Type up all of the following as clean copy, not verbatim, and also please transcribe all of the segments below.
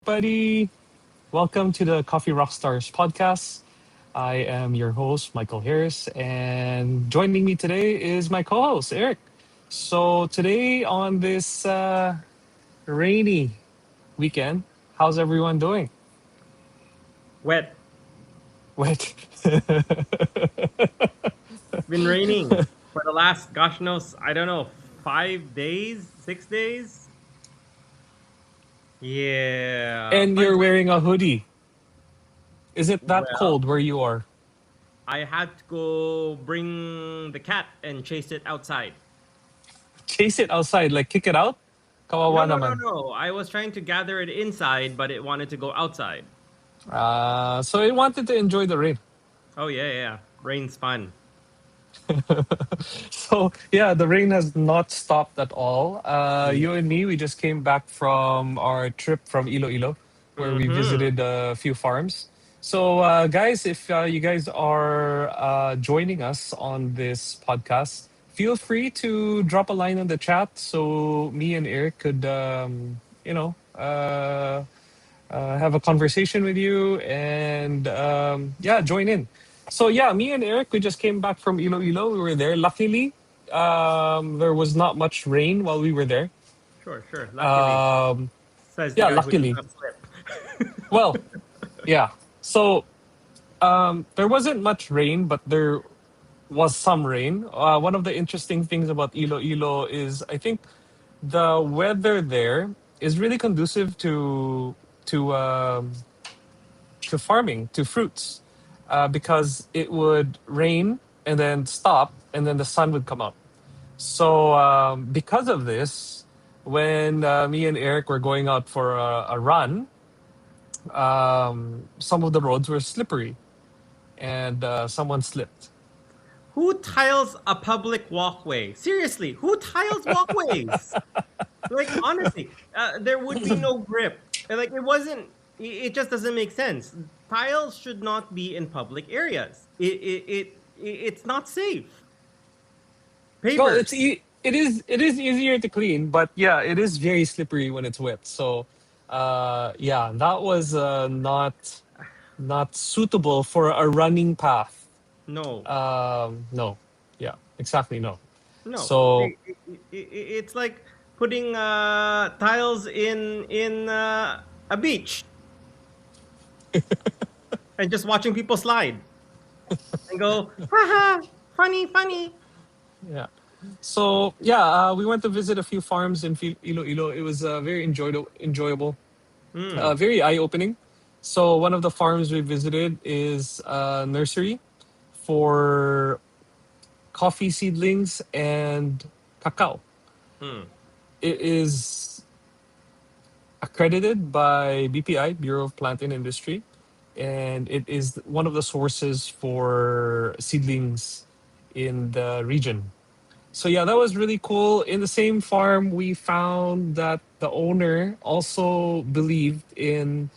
everybody. Welcome to the Coffee Rockstars podcast. I am your host, Michael Harris, and joining me today is my co host, Eric. So, today on this rainy weekend, how's everyone doing? Wet. Wait. It's been raining for the last, gosh knows, I don't know, 5 days, 6 days. Yeah, And fun you're time. wearing a hoodie. Is it that Well, cold where you are? I had to go bring the cat and chase it outside. Chase it outside, like kick it out? No, Kawawa no, no, naman. no. I was trying to gather it inside, but it wanted to go outside. So it wanted to enjoy the rain. Oh yeah, yeah. Rain's fun. So yeah, the rain has not stopped at all. No. You and me, we just came back from our trip from Iloilo, where we Mm-hmm. visited a few farms. So guys, if you guys are joining us on this podcast, feel free to drop a line on the chat so me and Eric could, have a conversation with you and yeah, join in. So yeah, me and Eric, we just came back from Iloilo. We were there. Luckily, there was not much rain while we were there. Sure, sure. Luckily, Um, says the yeah, guy who did luckily. not slip. Well, yeah. So there wasn't much rain, but there was some rain. One of the interesting things about Iloilo is I think the weather there is really conducive to to farming, to fruits, because it would rain and then stop, and then the sun would come out. So, because of this, when me and Eric were going out for a run, some of the roads were slippery and someone slipped. Who tiles a public walkway? Seriously, who tiles walkways? Like honestly, there would be no grip. Like it wasn't. It just doesn't make sense. Tiles should not be in public areas. It's not safe. Well, Pavers. it is easier to clean, but yeah, it is very slippery when it's wet. So, yeah, that was not suitable for a running path. No, No. Yeah, exactly. No. no. So, It's like putting tiles in a beach and just watching people slide and go, haha, funny, funny. yeah. So, yeah, we went to visit a few farms in Iloilo. It was very enjoyable, Hmm. very eye opening. So, one of the farms we visited is a nursery for coffee seedlings and cacao. Hmm. It is accredited by BPI, Bureau of Plant and Industry, and it is one of the sources for seedlings in the region. So yeah, that was really cool. In the same farm, we found that the owner also believed in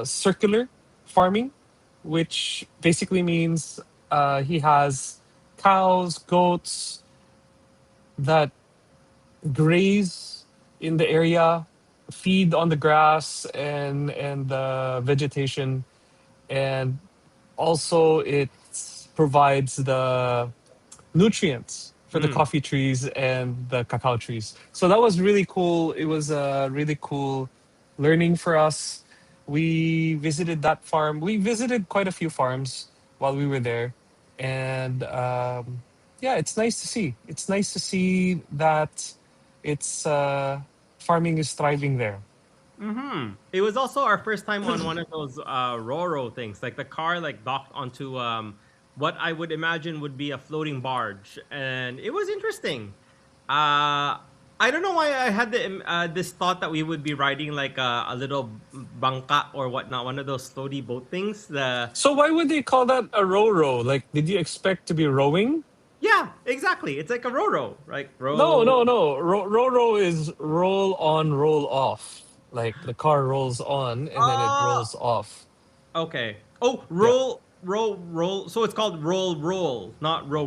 circular farming, which basically means he has cows, goats that graze in the area, feed on the grass and the vegetation, and also it provides the nutrients for the Hmm. coffee trees and the cacao trees. So that was really cool. It was a really cool learning for us. We visited that farm. We visited quite a few farms while we were there, and yeah, it's nice to see. It's nice to see that it's farming is thriving there. Mm-hmm. It was also our first time on one of those Roro things, like the car like docked onto what I would imagine would be a floating barge, and it was interesting. I don't know why I had this thought that we would be riding like a little bangka or whatnot, one of those floaty boat things. The So why would they call that a row row? Like, did you expect to be rowing? Yeah, exactly. It's like a Roro, like No, row. no, no. Row is roll on, roll off. Like the car rolls on and then it Oh, rolls off. okay. Oh, Yeah. roll. So it's called roll, not row.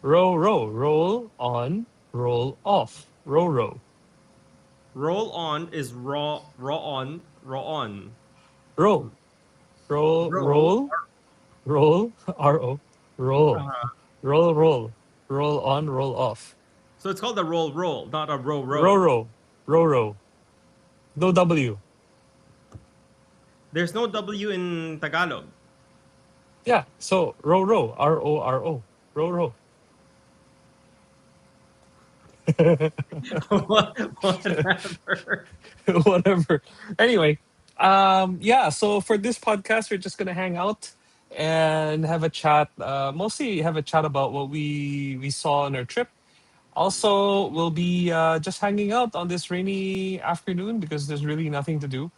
Roll on, roll off. Row. Roll on is raw on. Roll, roll, Roll. roll, roll. R-O. Roll, roll, roll, roll on, roll off. So it's called a roll, not a Row, row. row, row, row. No W. There's no W in Tagalog. Yeah. So row, row. R-O-R-O. Row, row. Whatever. Whatever. Anyway, yeah. So for this podcast, we're just gonna hang out and have a chat. Mostly have a chat about what we saw on our trip. Also, we'll be just hanging out on this rainy afternoon because there's really nothing to do.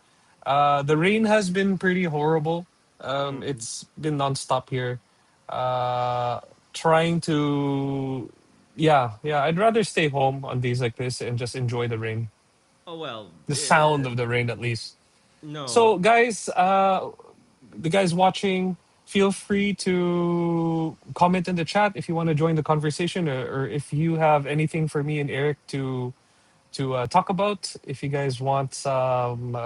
The rain has been pretty horrible. Mm. It's been nonstop here. Uh, Trying to, yeah, yeah. I'd rather stay home on days like this and just enjoy the rain, Oh well. the sound of the rain at least. No. So, guys, the guys watching, feel free to comment in the chat if you want to join the conversation, or if you have anything for me and Eric to talk about. If you guys want some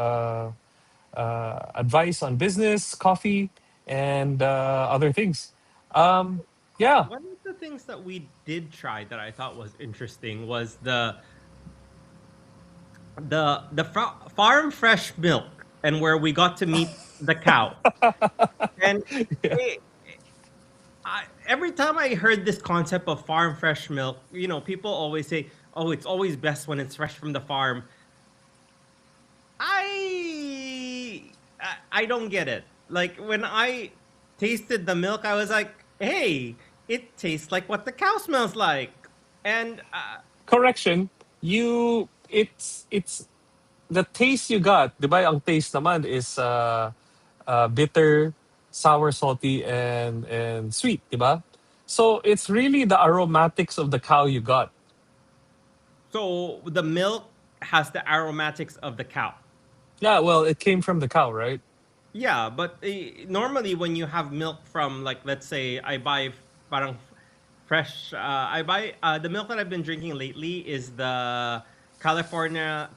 advice on business, coffee, and other things. Yeah, One of the things that we did try that I thought was interesting was farm fresh milk, and where we got to meet the cow. And yeah, it, every time I heard this concept of farm fresh milk, people always say, "Oh, it's always best when it's fresh from the farm." I don't get it. Like when I tasted the milk, I was like, "Hey, it tastes like what the cow smells like." And correction. It's the taste you got. Diba, ang taste naman is bitter, sour, salty, and sweet, diba? So it's really the aromatics of the cow you got. so the milk has the aromatics of the cow. Yeah, well, it came from the cow, right? Yeah, but normally when you have milk from, like, let's say I buy parang fresh, I buy the milk that I've been drinking lately is the California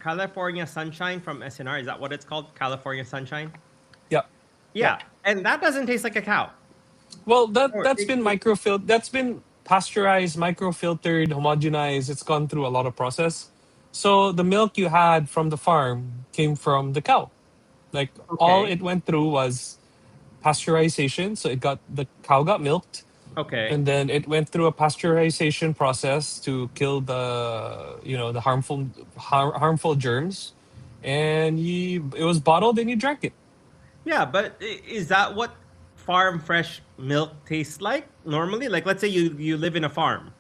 Sunshine from SNR. Is that what it's called? California Sunshine? Yeah, yeah. Yeah, and that doesn't taste like a cow. Well, Or that's been that's been pasteurized, microfiltered, homogenized. It's gone through a lot of process. So the milk you had from the farm came from the cow. Like all okay, it went through was pasteurization. So the cow got milked, okay. and then it went through a pasteurization process to kill the harmful germs, and it was bottled and you drank it. Yeah, but is that what farm fresh milk tastes like normally? Like, let's say you live in a farm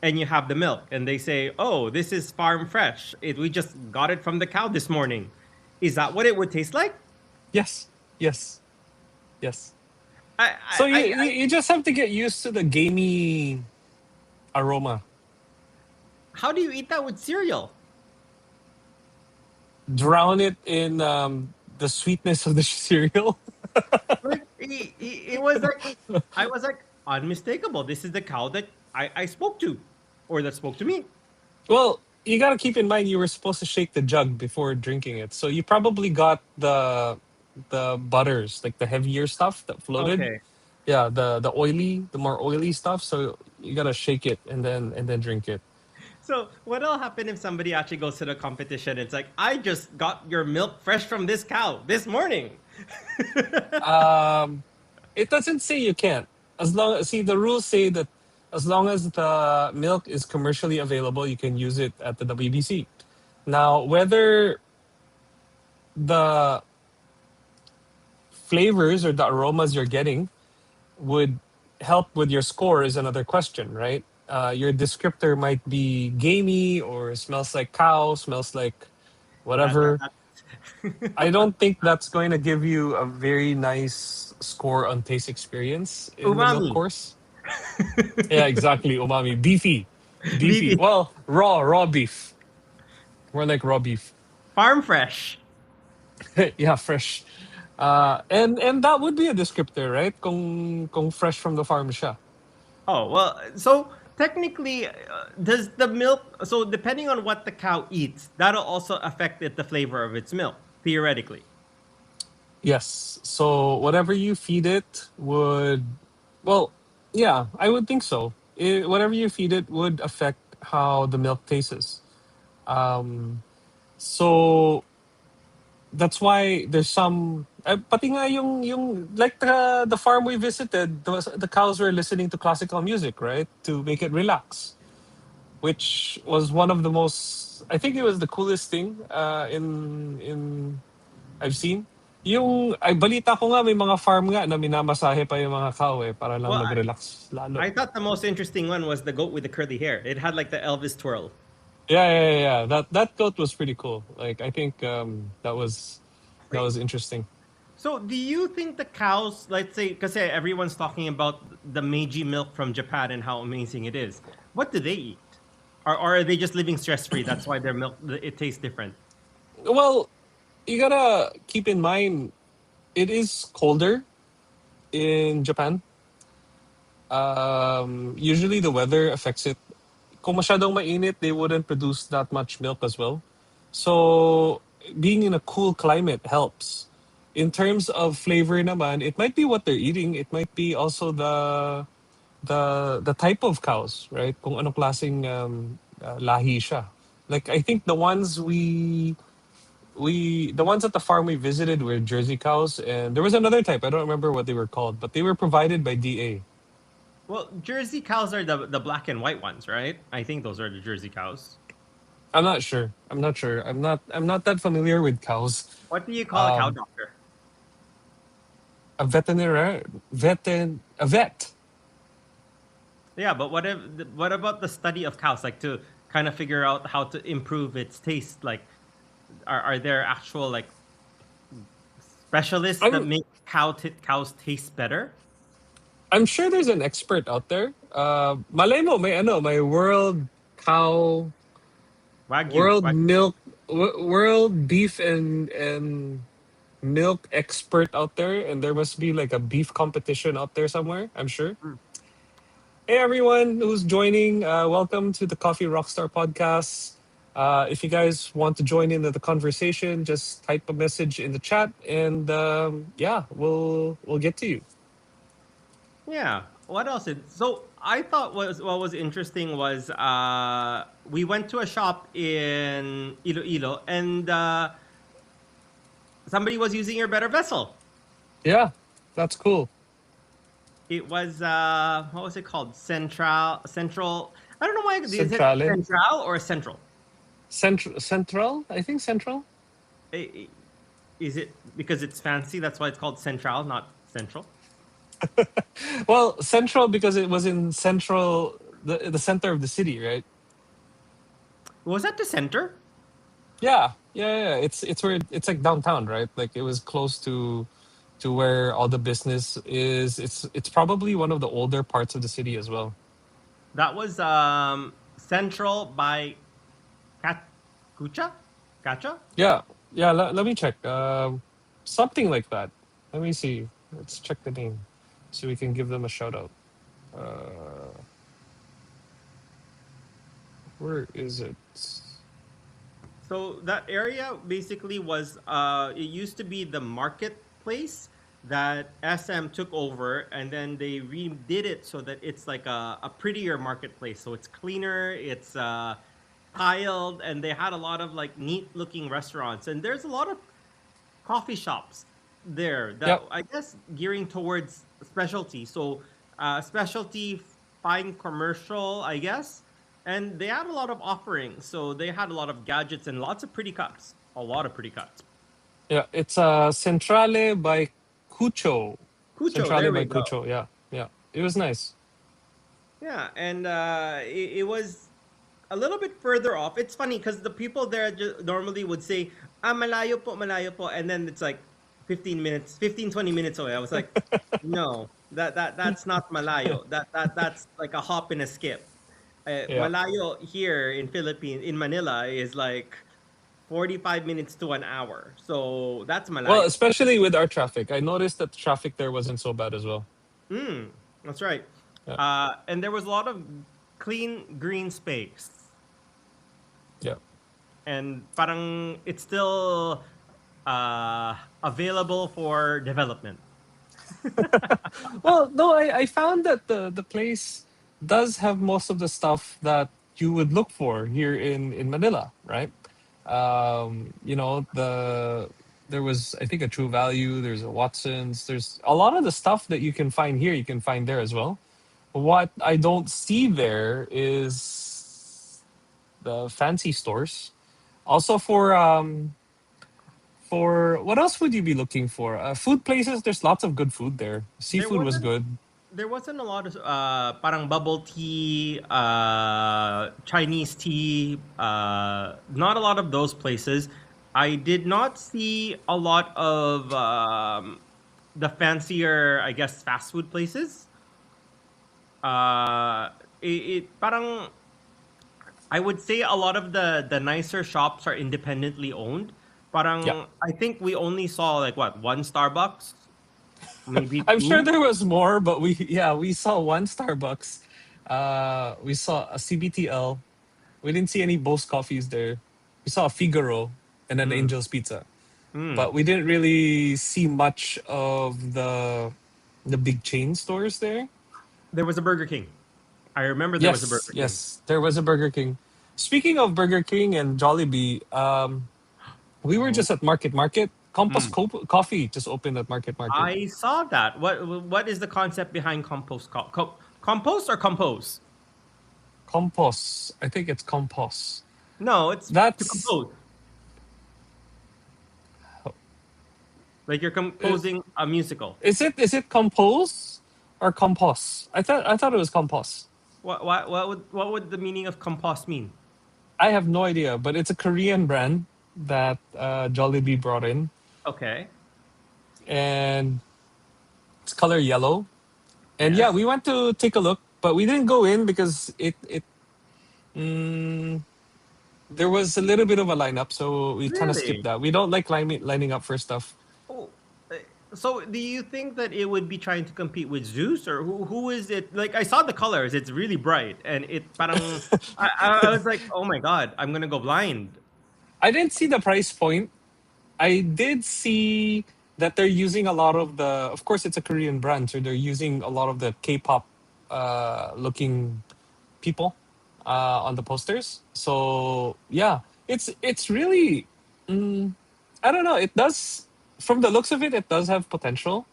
and you have the milk, and they say, "Oh, this is farm fresh. We just got it from the cow this morning." Is that what it would taste like? Yes, yes, yes. I, So I, I, I you just have to get used to the gamey aroma. how do you eat that with cereal? Drown it in the sweetness of the cereal. Like, it was like, I was like, unmistakable. This is the cow that I spoke to, or that spoke to me. Well, you got to keep in mind you were supposed to shake the jug before drinking it. So you probably got the butters, like the heavier stuff that floated. Okay. Yeah, the more oily stuff. So you got to shake it and then drink it. So what'll happen if somebody actually goes to the competition? It's like, I just got your milk fresh from this cow this morning. Um it doesn't say you can't. As long see the rules say that as long as the milk is commercially available, you can use it at the WBC. Now, whether the flavors or the aromas you're getting would help with your score is another question, right? Your descriptor might be gamey or smells like cow, smells like That, that, whatever. I that. don't think that's going to give you a very nice score on taste experience in the milk Umami. course. Yeah, exactly. Umami. Beefy. Beefy. BB. Well, raw beef. More like raw beef. Farm fresh. Yeah, fresh. And that would be a descriptor, right? Kung fresh from the farm siya. Oh, well, so technically, does the milk? So depending on what the cow eats, that'll also affect the flavor of its milk. Theoretically, Yes. So whatever you feed it would, well, yeah, I would think so. Whatever you feed it would affect how the milk tastes. Um, so that's why there's some pati nga yung like the farm we visited, the cows were listening to classical music, right, to make it relax, which was one of the most, I think it was the coolest thing in I've seen. Yung ay balita ko nga may mga farm nga na minamasahe pa yung mga cow para lang well, mag-relax lalo. I thought the most interesting one was the goat with the curly hair. It had like the Elvis twirl. Yeah. That goat was pretty cool. Like I think that was interesting. So, do you think the cows, let's say, because everyone's talking about the Meiji milk from Japan and how amazing it is, what do they eat? Or are they just living stress free? That's why their milk it tastes different. Well, you gotta keep in mind it is colder in Japan. Usually the weather affects it. Kung masyadong mainit, they wouldn't produce that much milk as well. So being in a cool climate helps. In terms of flavor naman, it might be what they're eating. It might be also the type of cows, right? Kung anong klaseng lahi siya. Like I think the ones at the farm we visited were Jersey cows, and there was another type. I don't remember what they were called, but they were provided by DA. Well, Jersey cows are the black and white ones, right? I think those are the Jersey cows. I'm not sure. I'm not sure. I'm not that familiar with cows. What do you call a cow Um, doctor? a vet. Yeah, but what about the study of cows, like to kind of figure out how to improve its taste? Like, are there actual like specialists that I'm make cows taste better? I'm sure there's an expert out there. Malay mo may cow Wagyu, world wagyu. milk world beef and milk expert out there, and there must be like a beef competition out there somewhere, I'm sure. Hey everyone who's joining, welcome to the Coffee Rockstar podcast. If you guys want to join into the conversation, just type a message in the chat, and yeah, we'll get to you. Yeah. What else? So I thought what was interesting was we went to a shop in Iloilo and somebody was using your better vessel. Yeah, that's cool. It was what was it called? Central. I don't know why. Is it Centrale, Central or Central? Central. I think Central. I- i- Is it because it's fancy? That's why it's called Central, not Central. Well, Central because it was in central, the center of the city, right? Was that the center? Yeah. It's where it's like downtown, right? Like it was close to where all the business is. It's probably one of the older parts of the city as well. That was Central by Kucha? Kacha? Yeah. Let me check. Something like that. Let me see. Let's check the name so we can give them a shout out. Uh, where is it? So that area basically was it used to be the marketplace that SM took over and then they redid it so that it's like a prettier marketplace. So it's cleaner, it's tiled, and they had a lot of like neat looking restaurants. And there's a lot of coffee shops there that Yep. I guess gearing towards specialty. So specialty, fine commercial, I guess. And they had a lot of offerings. So they had a lot of gadgets and lots of pretty cups. A lot of pretty cups. Yeah. It's Centrale by Cucho. Cucho, Centrale there by we go. Cucho. Yeah. It was nice. Yeah, and it was a little bit further off. It's funny because the people there normally would say, ah, malayo po. And then it's like 15 minutes, 15, 20 minutes away. I was like, no, that's not malayo. That's like a hop and a skip. Yeah. Malayo here in Philippines, in Manila, is like 45 minutes to an hour. So that's Well, malayo. especially with our traffic, I noticed that the traffic there wasn't so bad as well. Mm, that's right. Yeah. And there was a lot of clean green space, Yeah. and parang it's still available for development. Well, no, I found that the place does have most of the stuff that you would look for here in Manila, right? There was, I think, a True Value. There's a Watson's. There's a lot of the stuff that you can find here. You can find there as well. What I don't see there is the fancy stores. Also for what else would you be looking for? Food places. There's lots of good food there. There Seafood was wasn't good. there wasn't a lot of parang bubble tea, Chinese tea, not a lot of those places. I did not see a lot of the fancier, I guess, fast food places. Uh, parang I would say a lot of the nicer shops are independently owned. Yeah. Parang I think we only saw like what, one Starbucks, maybe I'm sure two. there was more, but we saw one Starbucks. We saw a CBTL. We didn't see any Bose coffees there. We saw a Figaro and an Mm, Angel's Pizza, mm. but we didn't really see much of the big chain stores there. There was a Burger King. I remember there was a Yes, Burger King. yes, there was a Burger King. Speaking of Burger King and Jollibee, we were Oh. just at Market Market. Compost Mm. Coffee just opened at Market Market. I saw that. What is the concept behind compost or compose? Compost. I think it's compost. No, it's to That's compose. Like you're uh, composing a musical. is it compose or compost? I thought it was compost. What would the meaning of compost mean? I have no idea, but it's a Korean brand that Jollibee brought in, Okay. and it's color yellow. And yeah, Yes. we went to take a look, but we didn't go in because mm, there was a little bit of a lineup, so we kind of skipped Really? that. We don't like lining up for stuff. Oh, so do you think that it would be trying to compete with Zeus, or who is it? Like I saw the colors; it's really bright, and it parang I was like, oh my god, I'm gonna go blind. I didn't see the price point. I did see that they're using a lot of the. Of course, it's a Korean brand, so they're using a lot of the K-pop looking people on the posters. So yeah, it's really. Mm, I don't know. It does, from the looks of it, it does have potential,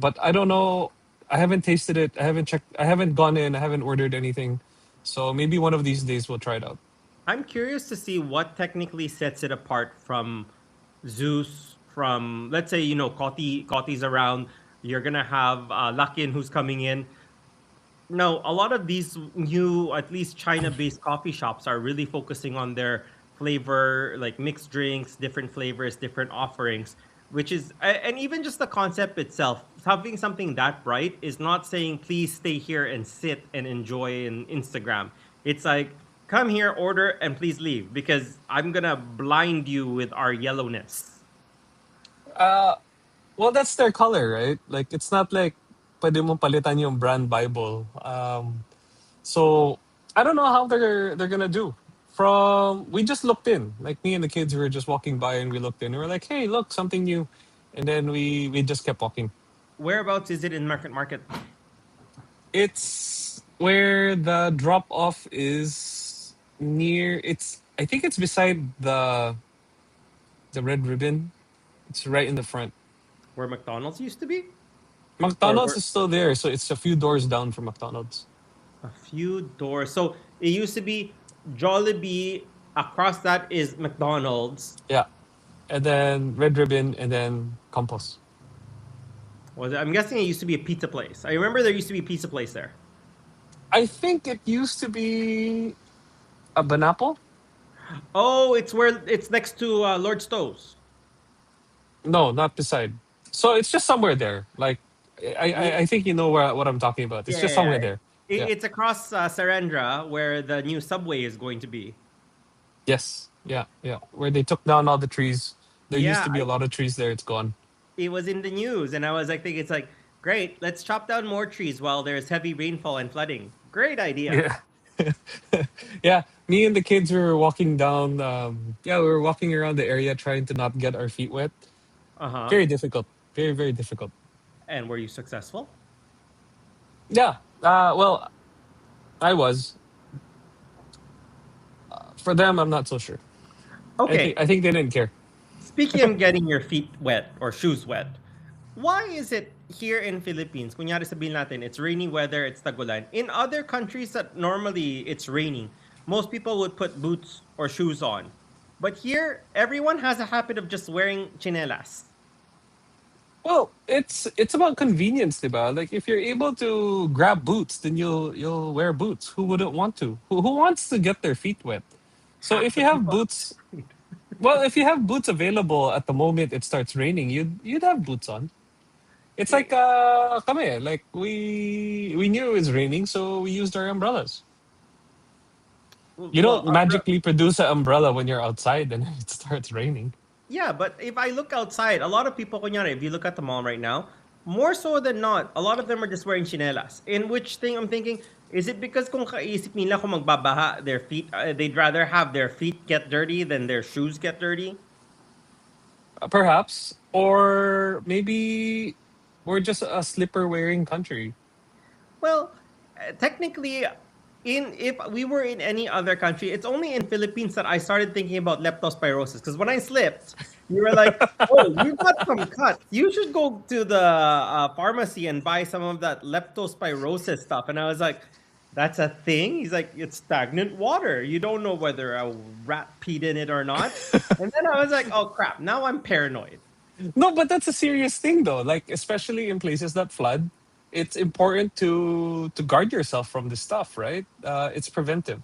but I don't know. I haven't tasted it. I haven't checked. I haven't gone in. I haven't ordered anything. So maybe one of these days we'll try it out. I'm curious to see what technically sets it apart from Zeus. From, let's say, Koti's around. You're gonna have Lakin who's coming in. No, a lot of these new, at least China-based coffee shops are really focusing on their flavor, like mixed drinks, different flavors, different offerings, which is, and even just the concept itself, having something that bright is not saying, please stay here and sit and enjoy in Instagram. It's like, come here, order, and please leave because I'm gonna blind you with our yellowness. Uh, well, that's their color, right? Like it's not like pwede mo palitan yung brand Bible. So I don't know how they're gonna do. From we just looked in, like me and the kids were just walking by and we looked in. And we're like, hey, look, something new. And then we just kept walking. Whereabouts is it in Market Market? It's where the drop off is near. It's I think it's beside the red ribbon. It's right in the front. Where McDonald's used to be? Or McDonald's where? is still there, so it's a few doors down from McDonald's. A few doors. So it used to be Jollibee. Across that is McDonald's. Yeah, and then red ribbon, and then Compost. I'm guessing it used to be a pizza place. I remember there used to be a pizza place there. I think it used to be a Banapple. Oh, it's next to Lord Stowe's. No, not beside. So it's just somewhere there. Like I think you know what I'm talking about. It's Yeah, just yeah, somewhere yeah. there. Yeah. It's across Sarendra where the new subway is going to be. Yes. Yeah. Yeah. Where they took down all the trees. There used Yeah, to be a lot of trees there. It's gone. it was in the news, and I was like, thinking, it's like, great, let's chop down more trees while there's heavy rainfall and flooding. Great idea. Yeah. Yeah, me and the kids were walking down. Yeah, we were walking around the area trying to not get our feet wet. Uh-huh. Very difficult. Very, very difficult. And were you successful? Yeah. Well, I was. For them, I'm not so sure. Okay. I think they didn't care. Speaking of getting your feet wet or shoes wet, why is it here in Philippines, kunyari sabihin natin, it's rainy weather, it's tagulan. In other countries that normally it's raining, most people would put boots or shoes on. But here, everyone has a habit of just wearing chinelas. Well, it's about convenience, diba? Like if you're able to grab boots, then you'll wear boots. Who wouldn't want to? Who wants to get their feet wet? So Half if the you have people. boots, well, if you have boots available at the moment it starts raining, you'd have boots on. It's like kami, like we knew it was raining, so we used our umbrellas. You Well, don't magically produce an umbrella when you're outside and it starts raining. yeah, but if I look outside, a lot of people, kunyari, if you look at the mall right now, more so than not, a lot of them are just wearing chinelas. In which thing I'm thinking, is it because kung kaisip nila kung magbabaha their feet, they'd rather have their feet get dirty than their shoes get dirty? Perhaps, or maybe we're just a slipper wearing country. Well, technically, in if we were in any other country, it's only in Philippines that I started thinking about leptospirosis. Because when I slipped, you were like, "Oh, you got some cuts. You should go to the pharmacy and buy some of that leptospirosis stuff." And I was like, "That's a thing." He's like, "It's stagnant water. You don't know whether a rat peed in it or not." And then I was like, "Oh crap! Now I'm paranoid." No, but that's a serious thing though. Like especially in places that flood, it's important to guard yourself from this stuff, right? It's preventive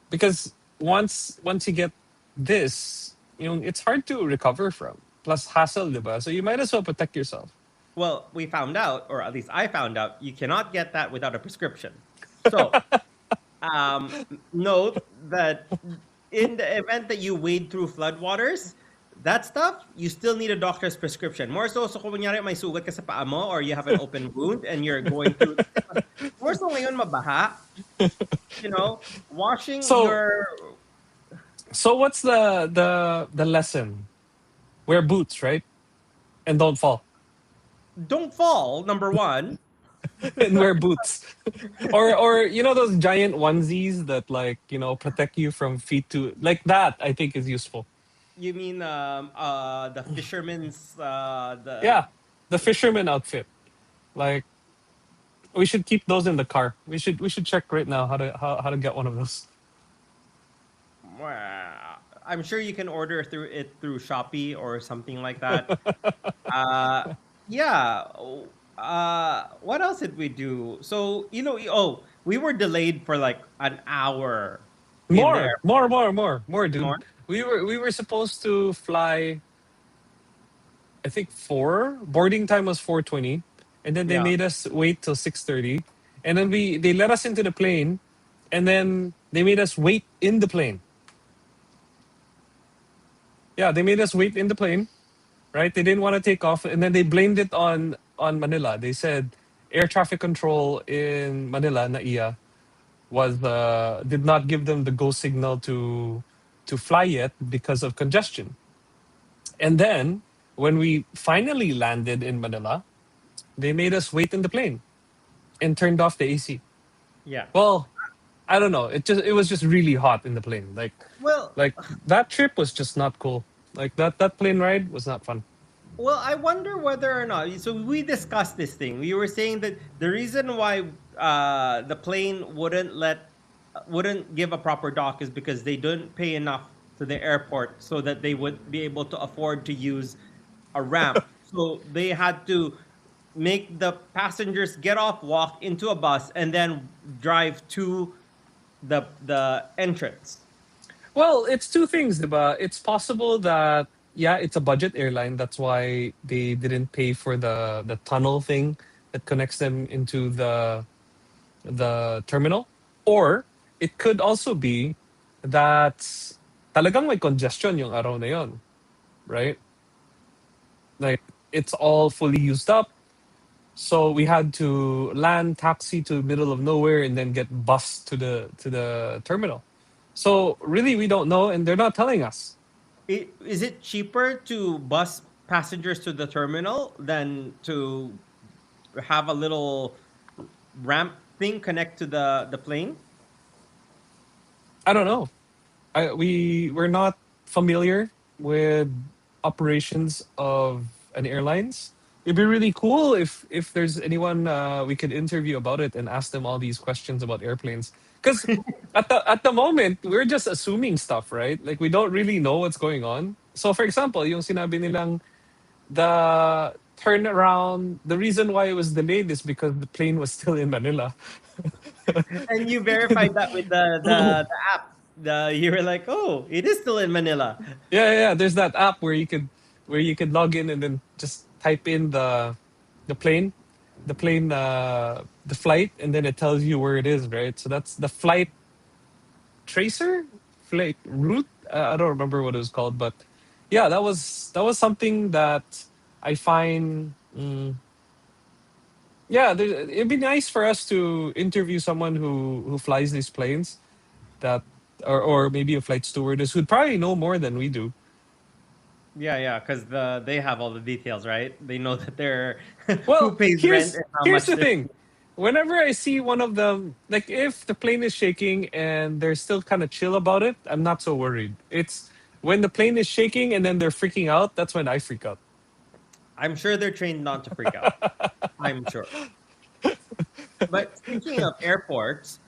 because once you get this, it's hard to recover from. Plus hassle, diba? So you might as well protect yourself. Well, we found out, or at least I found out, you cannot get that without a prescription. So, note that in the event that you wade through floodwaters, that stuff, you still need a doctor's prescription. More so kung kunyari may sugat ka sa paa mo or you have an open wound and you're going through, more so ngayon mabaha, washing So your, so what's the lesson? Wear boots, right? And don't fall. don't fall, number one. And wear boots. Or those giant onesies that like, protect you from feet to like that, I think is useful. You mean the fisherman's, the Yeah. The fisherman outfit. Like we should keep those in the car. We should check right now how to get one of those. Well, I'm sure you can order through Shopee or something like that. Uh, yeah. What else did we do? So we were delayed for like an hour in the More, more, airport. more, more, more, dude. More? We were supposed to fly, I think 4. Boarding time was 4:20, and then they Yeah. made us wait till 6:30, and then they let us into the plane, and then they made us wait in the plane. Yeah, they made us wait in the plane, right? They didn't want to take off, and then they blamed it on Manila. They said air traffic control in Manila, NAIA, was did not give them the go signal to fly yet because of congestion. And then when we finally landed in Manila, they made us wait in the plane and turned off the AC. Yeah. Well, I don't know. It was just really hot in the plane. Well, Like that trip was just not cool. Like that plane ride was not fun. I wonder whether or not. So we discussed this thing. We were saying that the reason why the plane wouldn't give a proper dock is because they didn't pay enough to the airport so that they would be able to afford to use a ramp. So they had to make the passengers get off, walk into a bus, and then drive to the entrance. Well, it's two things, diba? It's possible that yeah, it's a budget airline. That's why they didn't pay for the tunnel thing that connects them into the terminal. Or it could also be that talagang may congestion yung araw na yon, right? Like it's all fully used up. So we had to land, taxi to middle of nowhere, and then get bus to the terminal. So really, we don't know, and they're not telling us. Is it cheaper to bus passengers to the terminal than to have a little ramp thing connect to the plane? I don't know. We're not familiar with operations of an airlines. It'd be really cool if there's anyone we could interview about it and ask them all these questions about airplanes. Because at the moment we're just assuming stuff, right? Like we don't really know what's going on. So for example, yung sinabi nilang the turnaround, the reason why it was delayed is because the plane was still in Manila. And you verified that with the app. You were like, oh, it is still in Manila. Yeah. There's that app where you could log in and then just type in the plane, the flight, and then it tells you where it is, right? So that's the flight tracer, flight route. I don't remember what it was called, but yeah, that was something that I find. Yeah, it'd be nice for us to interview someone who flies these planes that, or maybe a flight stewardess who'd probably know more than we do. Yeah, because they have all the details, right? They know that they're who Well, pays rent here's and how here's much the they're. thing. Whenever I see one of them, like if the plane is shaking and they're still kind of chill about it, I'm not so worried. It's when the plane is shaking and then they're freaking out, that's when I freak out. I'm sure they're trained not to freak out. I'm sure. But speaking of airports,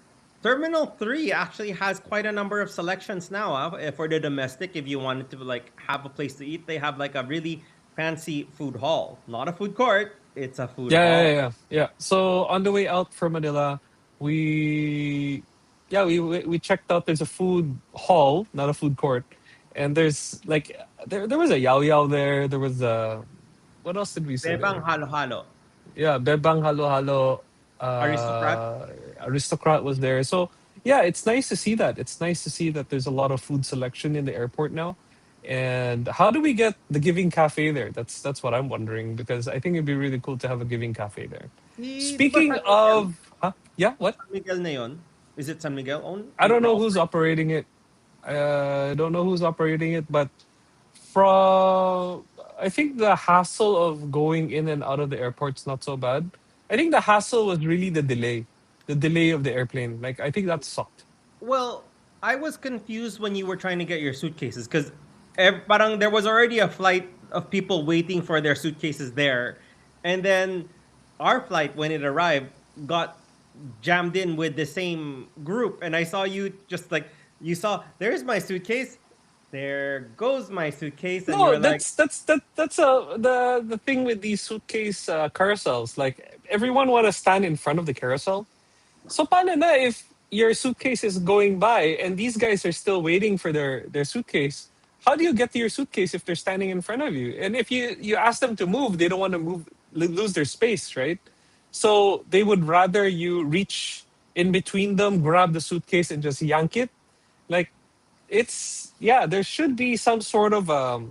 Terminal 3 actually has quite a number of selections now for the domestic. If you wanted to like have a place to eat, they have like a really fancy food hall. Not a food court, it's a food hall. Yeah. So on the way out from Manila, we we checked out. There's a food hall, not a food court, and there's like there was a Yao Yao there. There was a what else did we see Bebang there? halo-halo. Yeah, Bebang Halo Halo, Aristocrat. Aristocrat was there. So yeah, it's nice to see that. It's nice to see that there's a lot of food selection in the airport now. And how do we get the Giving Cafe there? That's what I'm wondering because I think it'd be really cool to have a Giving Cafe there. Di ba Speaking San Miguel? of, huh? Yeah, what? San Miguel na yun? Is it San Miguel I don't know no? who's operating it. I don't know who's operating it, but from I think the hassle of going in and out of the airport's not so bad. I think the hassle was really the delay of the airplane. Like I think that sucked. Well, I was confused when you were trying to get your suitcases because parang there was already a flight of people waiting for their suitcases there, and then our flight when it arrived got jammed in with the same group, and I saw you just like you saw there's my suitcase, there goes my suitcase, and you No, were like, that's the thing with these suitcase carousels. Like everyone want to stand in front of the carousel. So paano na if your suitcase is going by and these guys are still waiting for their suitcase? How do you get to your suitcase if they're standing in front of you? And if you ask them to move, they don't want to move, lose their space, right? So they would rather you reach in between them, grab the suitcase, and just yank it. Like it's yeah, there should be some sort of a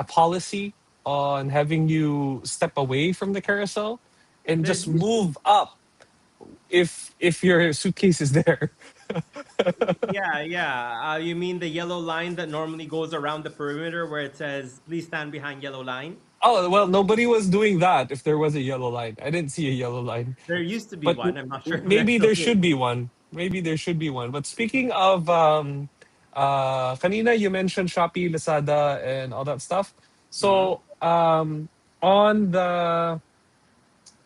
policy on having you step away from the carousel and there just used move up if your suitcase is there. yeah. You mean the yellow line that normally goes around the perimeter where it says please stand behind yellow line? Oh well, nobody was doing that. If there was a yellow line, I didn't see a yellow line, There used to be but one. I'm not sure if there maybe still there is. should be one. Maybe there should be one. But speaking of, kanina you mentioned Shopee, Lazada, and all that stuff. Mhm. So on the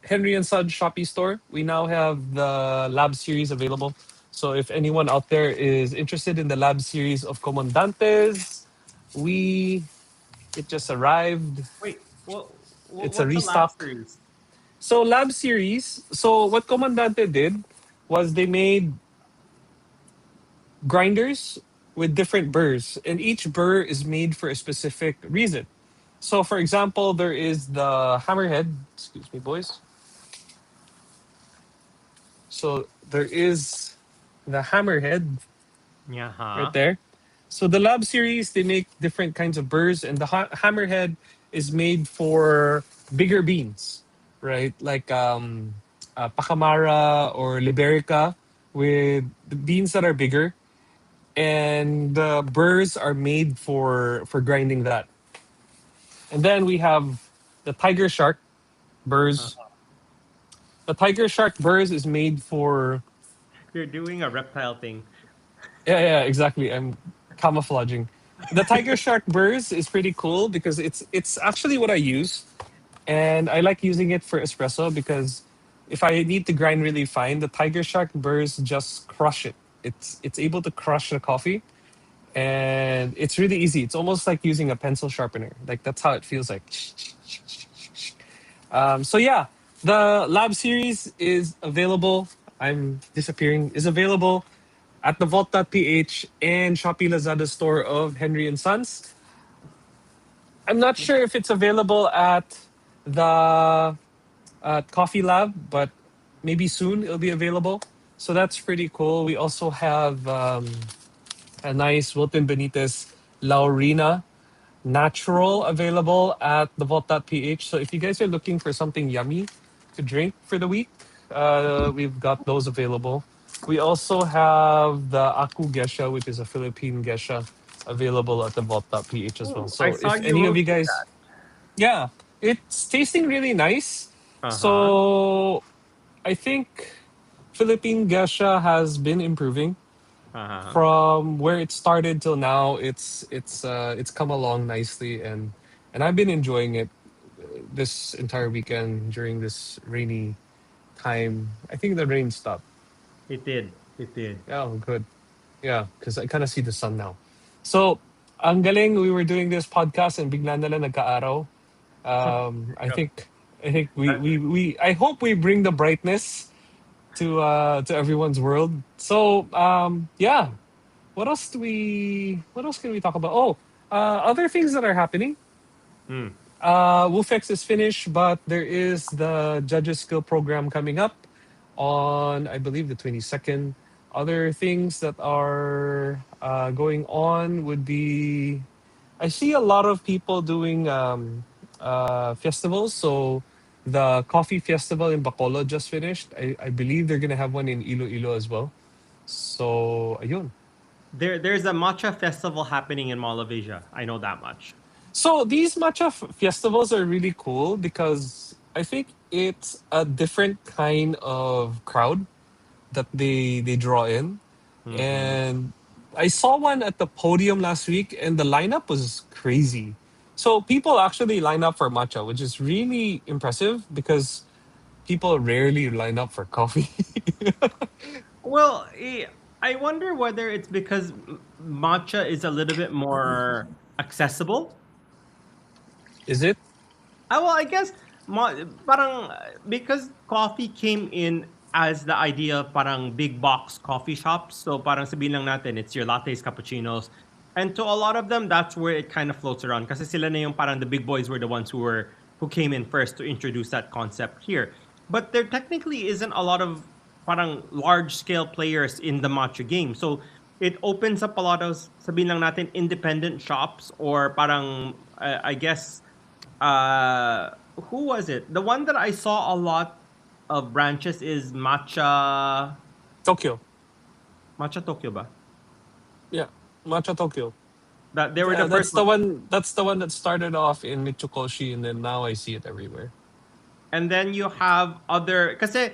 Henry and Son Shopee store, we now have the Lab series available. So if anyone out there is interested in the Lab series of Comandantes, we it just arrived. Wait, It's a what's the lab restock. series? So Lab series. So what Comandante did was they made grinders with different burrs, and each burr is made for a specific reason. So, for example, there is the hammerhead. Excuse me, boys. So there is the hammerhead Yeah, right huh? there. So the Lab series they make different kinds of burrs, and the hammerhead is made for bigger beans. right? Like Pacamara or Liberica with the beans that are bigger, and the burrs are made for grinding that. And then we have the Tiger Shark burrs. Uh, The Tiger Shark burrs is made for you're doing a reptile thing. yeah, exactly. I'm camouflaging. The Tiger Shark burrs is pretty cool because it's actually what I use, and I like using it for espresso because if I need to grind really fine, the Tiger Shark burrs just crush it. It's able to crush the coffee, and it's really easy. It's almost like using a pencil sharpener. Like that's how it feels like. So yeah, the lab series is available. I'm disappearing. Is available at the Vault.ph and Shopee Lazada store of Henry and Sons. I'm not sure if it's available at the Coffee Lab, but maybe soon it'll be available. So that's pretty cool. We also have a nice Wilton Benitez Laurina Natural available at the Vault.ph. So if you guys are looking for something yummy to drink for the week, we've got those available. We also have the Aku Gesha, which is a Philippine Gesha, available at the Vault.ph as well. Oh, I So saw if you any of you roasting guys, that. yeah, it's tasting really nice. Uh huh. So I think Philippine Gesha has been improving Uh huh. from where it started till now. It's come along nicely, and I've been enjoying it this entire weekend during this rainy time. I think the rain stopped. It did. It did. Oh, good. Yeah, because I kind of see the sun now. So, ang galing, we were doing this podcast and bigla na lang nagka-araw. I Yep. think I think That- I hope we bring the brightness to everyone's world. So yeah, what else can we talk about? Oh, other things that are happening. Hmm. WooFX is finished, but there is the judges skill program coming up on, I believe, the 22nd. Other things that are going on would be, I see a lot of people doing festivals. So the coffee festival in Bacolod just finished. I believe they're gonna have one in Iloilo as well. So ayun. there's a matcha festival happening in Mall of Asia. I know that much. So these matcha festivals are really cool because I think it's a different kind of crowd that they draw in. Mm-hmm. And I saw one at the podium last week and the lineup was crazy. So people actually line up for matcha, which is really impressive because people rarely line up for coffee. Well, I wonder whether it's because matcha is a little bit more accessible. Is it? Well, I guess parang because coffee came in as the idea of parang big box coffee shops. So parang sabihin lang natin, it's your lattes, cappuccinos. And to a lot of them, that's where it kind of floats around. Kasi sila na yung parang the big boys were the ones who came in first to introduce that concept here. But there technically isn't a lot of parang large scale players in the matcha game. So it opens up a lot of sabihin lang natin independent shops or parang I guess uh who was it? The one that I saw a lot of branches is Tokyo. Matcha Tokyo ba? Yeah. Matcha Tokyo. That they were the Yeah, first that's one. the one. That's the one that started off in Mitsukoshi, and then now I see it everywhere. And then you have other kasi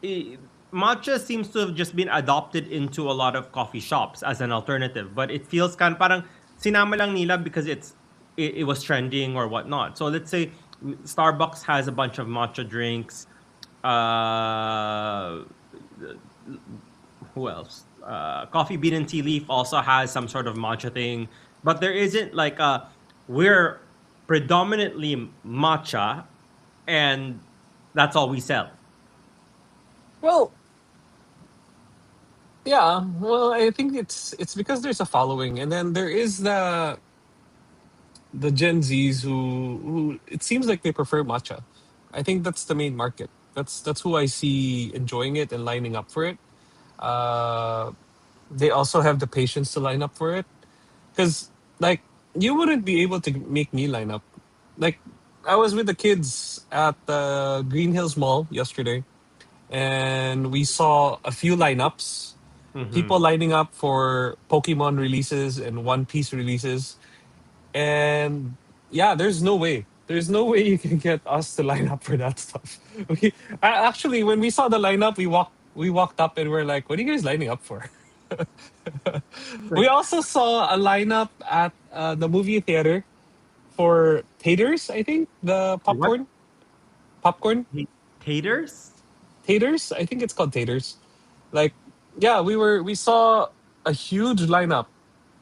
eh, matcha seems to have just been adopted into a lot of coffee shops as an alternative, but it feels kind parang sinama lang nila because it was trending or whatnot. So let's say Starbucks has a bunch of matcha drinks. Uh, who else? Coffee Bean and Tea Leaf also has some sort of matcha thing, but there isn't like a we're predominantly matcha, and that's all we sell. Well, yeah. Well, I think it's because there's a following, and then there is the Gen Zs who it seems like they prefer matcha. I think that's the main market. That's who I see enjoying it and lining up for it. Uh, they also have the patience to line up for it because like you wouldn't be able to make me line up. Like I was with the kids at the Green Hills Mall yesterday, and we saw a few lineups. Mm-hmm. People lining up for Pokemon releases and One Piece releases, and yeah, there's no way. There's no way you can get us to line up for that stuff. Actually, when we saw the lineup, we walked up and we're like, "What are you guys lining up for?" We also saw a lineup at the movie theater for taters. I think the What? popcorn Taters? taters. I think it's called taters. Like, yeah, we saw a huge lineup,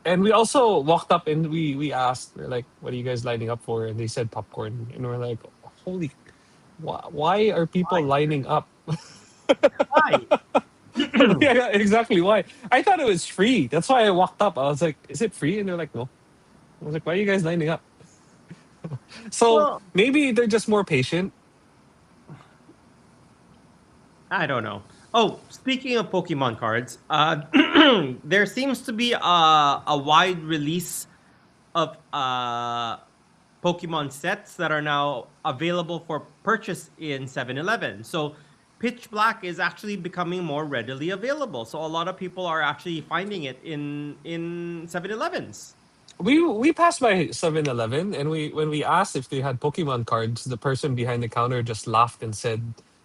and we also walked up and we asked, we're like, "What are you guys lining up for?" And they said popcorn, and we're like, "Holy, why are people Why? lining up?" Why? Yeah, yeah, exactly. Why? I thought it was free. That's why I walked up. I was like, "Is it free?" And they're like, "No." I was like, "Why are you guys lining up?" So Well, maybe they're just more patient. I don't know. Oh, speaking of Pokemon cards, there seems to be a wide release of Pokemon sets that are now available for purchase in 7-Eleven. So Pitch Black is actually becoming more readily available. So a lot of people are actually finding it in 7-Elevens. We passed by 7-Eleven, and we when we asked if they had Pokemon cards, the person behind the counter just laughed and said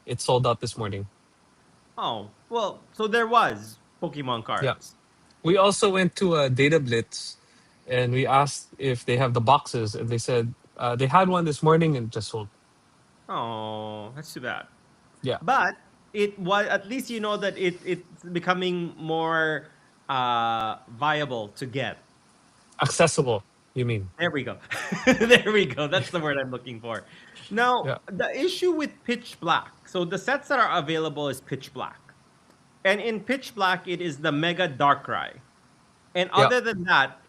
it sold out this morning. Oh, well, so there was Pokemon Yeah. cards. We also went to a Data Blitz, and we asked if they have the boxes, and they said they had one this morning and just sold. Oh, that's too bad. Yeah. But it was, at least you know that it's becoming more viable to get. Accessible, you mean? There we go. There we go. That's the word I'm looking for. Now, Yeah. the issue with Pitch Black. So the sets that are available is Pitch Black. And in Pitch Black, it is the Mega Darkrai. And Yeah. other than that,